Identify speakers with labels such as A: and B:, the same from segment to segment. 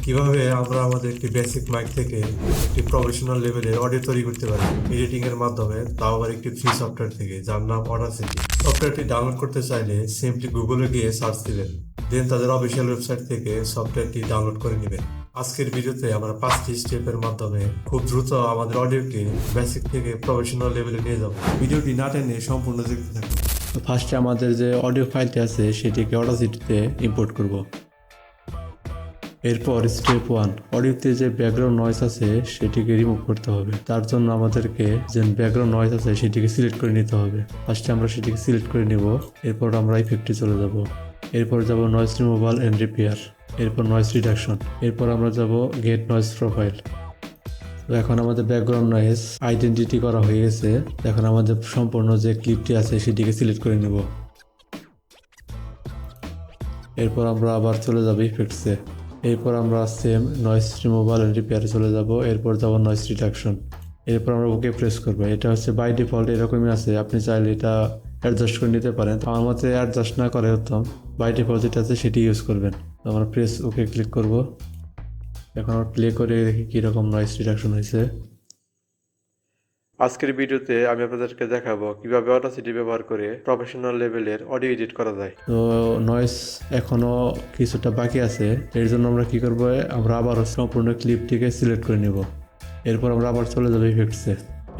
A: কিভাবে আমরা আমাদের একটি বেসিক মাইক থেকে একটি প্রফেশনাল লেভেলের অডিও তৈরি করতে পারি এডিটিং এর মাধ্যমে, তাও আবার একটি ফ্রি সফটওয়্যার থেকে, যার নাম অডাসিটি। সফটওয়্যারটি ডাউনলোড করতে চাইলে সিম্পলি গুগলে গিয়ে সার্চ দিবেন, দেন তাদের অফিসিয়াল ওয়েবসাইট থেকে সফটওয়্যারটি ডাউনলোড করে নেবেন। আজকের ভিডিওতে আমরা 5টি স্টেপের মাধ্যমে খুব দ্রুত আমাদের অডিওকে বেসিক থেকে প্রফেশনাল লেভেলে নিয়ে যাব। ভিডিওটি না টেনে সম্পূর্ণ দেখতে থাকুন।
B: ফার্স্টে আমাদের যে অডিও ফাইলটি আছে সেটিকে অডাসিটিতে ইম্পোর্ট করব। এরপর স্টেপ 1, অডিওতে যে ব্যাকগ্রাউন্ড নয়েজ আছে সেটিকে রিমুভ করতে হবে। তার জন্য আমাদেরকে যে ব্যাকগ্রাউন্ড নয়েজ আছে সেটিকে সিলেক্ট করে নিতে হবে। ফার্স্টে আমরা সেটিকে সিলেক্ট করে নিব। এরপর আমরা ইফেক্টে চলে যাব। এরপর যাব নয়েজ রিমুভাল অ্যান্ড রিপেয়ার। এরপর নয়েজ রিডাকশন। এরপর আমরা যাব গেট নয়েজ প্রোফাইল। তো এখন আমাদের ব্যাকগ্রাউন্ড নয়েজ আইডেন্টিটি করা হয়ে গেছে। এখন আমাদের সম্পূর্ণ যে ক্লিপটি আছে সেটিকে সিলেক্ট করে নেব। এরপর আমরা আবার চলে যাব ইফেক্টসে। এরপর আমরা সেম নয়েজ রিমুভাল অ্যান্ড রিপেয়ারে চলে যাব। এরপর যাব নয়েজ রিডাকশন। এরপর আমরা ওকে প্রেস করব। এটা হচ্ছে বাই ডিফল্ট এরকমই আছে, আপনি চাইলে এটা অ্যাডজাস্ট করে নিতে পারেন। তো আমার মতে অ্যাডজাস্ট না করে উত্তম, বাই ডিফল্ট যেটা আছে সেটি ইউজ করবেন। তো আমরা প্রেস ওকে ক্লিক করব। এখন আমরা প্লে করে দেখি কীরকম নয়েজ রিডাকশন হয়েছে।
A: আজকের ভিডিওতে আমি আপনাদেরকে দেখাবো কিভাবে অডাসিটি ব্যবহার করে প্রফেশনাল লেভেলের অডিও এডিট করা যায়।
B: তো নয়েজ এখনো কিছুটা বাকি আছে, এর জন্য আমরা কি করব, আমরা আবার সম্পূর্ণ ক্লিপটিকে সিলেক্ট করে নিব। এরপর আমরা আবার চলে যাব ইফেক্টসে।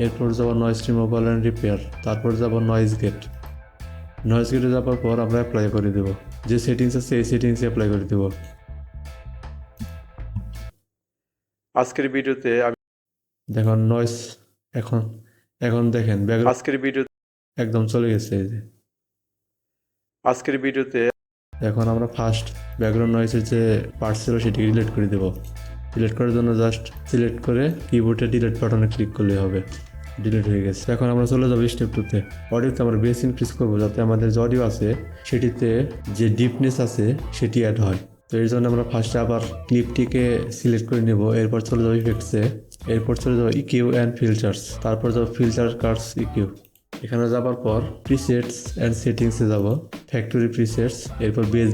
B: এরপর যাব নয়েজ রিমুভাল অ্যান্ড রিপেয়ার। তারপর যাব নয়েজ গেট। নয়েজ গেটে যাওয়ার পর আমরা অ্যাপ্লাই করে দেব। যে সেটিংস আছে এই সেটিংসে অ্যাপ্লাই করে দেব।
A: আজকের ভিডিওতে আমি
B: দেখুন নয়েজ এখন এখন দেখেন
A: আজকের ভিডিও
B: একদম চলে গেছে। এই যে
A: আজকের ভিডিওতে
B: এখন আমরা ফার্স্ট ব্যাকগ্রাউন্ড নয়েজের যে পার্ট ছিল সেটিকে ডিলিট করে দেব। ডিলিট করার জন্য জাস্ট সিলেক্ট করে কিবোর্ডে ডিলিট বাটনে ক্লিক করলে হবে। ডিলিট হয়ে গেছে। এখন আমরা চলে যাবো স্টেপ 2তে। অডিওতে আমরা বেস ইনক্রিজ করবো যাতে আমাদের যে অডিও আছে সেটিতে যে ডিপনেস আছে সেটি অ্যাড হয়। তো এর জন্য আমরা ফার্স্টে আবার ক্লিপটিকে সিলেক্ট করে নেব। এরপর চলে যাবো ইফেক্টসে। এরপর চলে যাবো ইকিউ অ্যান্ড ফিল্টার্স। তারপর যাবো ফিল্টার কার্ডস ইকিউ। এখানে যাবার পর প্রিসেটস অ্যান্ড সেটিংসে যাব, ফ্যাক্টরি প্রিসেটস। এরপর বেস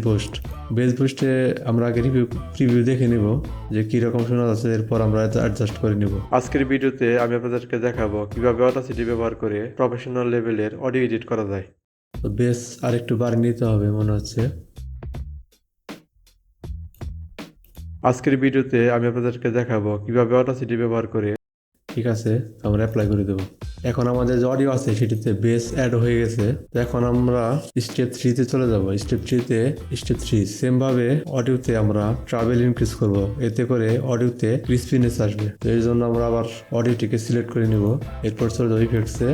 B: বুস্টে আমরা আগে প্রিভিউ দেখে নিব যে কীরকম শোনা যাচ্ছে, এরপর আমরা অ্যাডজাস্ট করে নিব।
A: আজকের ভিডিওতে আমি আপনাদেরকে দেখাবো কিভাবে অডাসিটি ব্যবহার করে প্রফেশনাল লেভেলের অডিও এডিট করা যায়।
B: তো বেস আর একটু বাড়িয়ে নিতে হবে মনে হচ্ছে।
A: আজকের ভিডিওতে আমি আপনাদেরকে দেখাবো কিভাবে অডাসিটি ব্যবহার করে।
B: ঠিক আছে, আমরা অ্যাপ্লাই করে দেবো। এখন আমাদের যে অডিও আছে সেটিতে বেস অ্যাড হয়ে গেছে। তো এখন আমরা স্টেপ 3তে চলে যাব। স্টেপ 3 সেমভাবে অডিওতে আমরা ট্রাভেল ইনক্রিজ করব, এতে করে অডিওতে ক্রিস্পিনেস আসবে। তো এর জন্য আমরা আবার অডিওটিকে সিলেক্ট করে নিব। এরপর চলে যাবো ইফেক্টসে।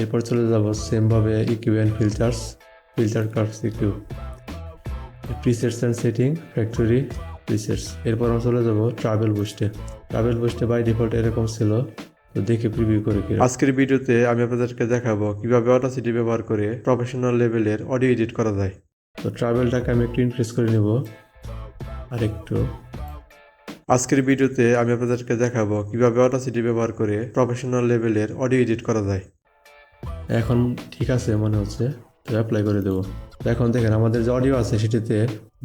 B: এরপর চলে যাব সেমভাবে EQ and filter curves EQ, presets and setting, factory presets. এরপর আমরা চলে যাব ট্রাভেল বুস্টে বাই ডিফল্ট এরকম ছিল। তো দেখে প্রিভিউ করে কি।
A: আজকের ভিডিওতে আমি আপনাদেরকে দেখাবো কিভাবে অডাসিটি ব্যবহার করে প্রফেশনাল লেভেলের অডিও এডিট করা যায়।
B: তো ট্রাভেলটাকে আমি একটু ইনক্রিজ করে নেব আর একটু।
A: আজকের ভিডিওতে আমি আপনাদেরকে দেখাবো কিভাবে অডাসিটি ব্যবহার করে প্রফেশনাল লেভেলের অডিও এডিট করা যায়।
B: এখন ঠিক আছে মনে হচ্ছে, তো অ্যাপ্লাই করে দেবো। তো এখন দেখেন আমাদের যে অডিও আছে সেটিতে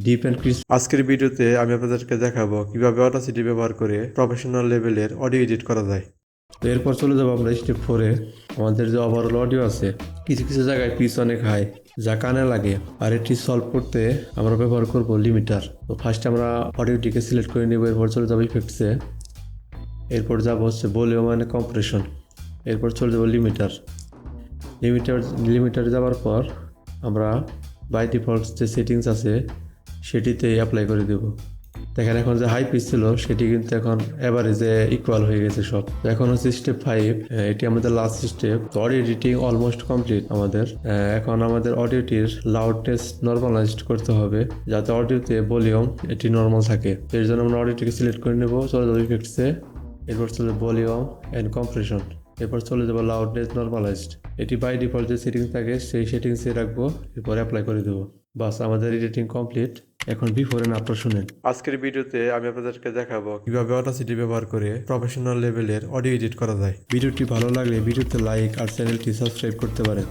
B: ডিপ অ্যান্ড ক্রিস্প।
A: আজকের ভিডিওতে আমি আপনাদেরকে দেখাবো কিভাবে অডাসিটি ব্যবহার করে প্রফেশনাল লেভেলের অডিও এডিট করা যায়।
B: তো এরপর চলে যাবো আমরা স্টেপ 4-এ। আমাদের যে ওভারঅল অডিও আছে কিছু কিছু জায়গায় পিচ অনেক হাই, যা কানে লাগে, আর এটি সলভ করতে আমরা ব্যবহার করব লিমিটার। তো ফার্স্টে আমরা অডিওটিকে সিলেক্ট করে নেব। এরপর চলে যাবো ইফেক্টসে। এরপর যাবো হচ্ছে ভলিউম মানে কম্প্রেশন। এরপর চলে যাবো লিমিটার যাওয়ার পর আমরা বাই ডিফল্ট যে সেটিংস আছে সেটিতে অ্যাপ্লাই করে দেব। দেখেন এখন যে হাই পিচ ছিল সেটি কিন্তু এখন এভারেজে ইকুয়াল হয়ে গেছে সব। তো এখন হচ্ছে স্টেপ 5, এটি আমাদের লাস্ট স্টেপ। তো অডিও এডিটিং অলমোস্ট কমপ্লিট আমাদের। এখন আমাদের অডিওটির লাউডনেস নর্মালাইজড করতে হবে যাতে অডিওতে ভলিউম এটি নর্মাল থাকে। এর জন্য আমরা অডিওটিকে সিলেক্ট করে নেব। চলে যাবো ইফেক্টসে। এরপর চলে ভলিউম অ্যান্ড কম্প্রেশন। এরপর চলে যাবো লাউডনেস নর্মালাইজড। এটি বাই ডিফল্ট যে সেটিংস থাকে সেই সেটিংসে রাখবো। এরপর অ্যাপ্লাই করে দেবো। বাস, আমাদের এডিটিং কমপ্লিট। এখন বিফোর এন্ড আফটার শুনেন।
A: আজকের ভিডিওতে আমি আপনাদেরকে দেখাবো কিভাবে অডাসিটি ব্যবহার করে প্রফেশনাল লেভেলের অডিও এডিট করা যায়।
B: ভিডিওটি ভালো লাগলে ভিডিওতে লাইক আর চ্যানেলটি সাবস্ক্রাইব করতে পারেন।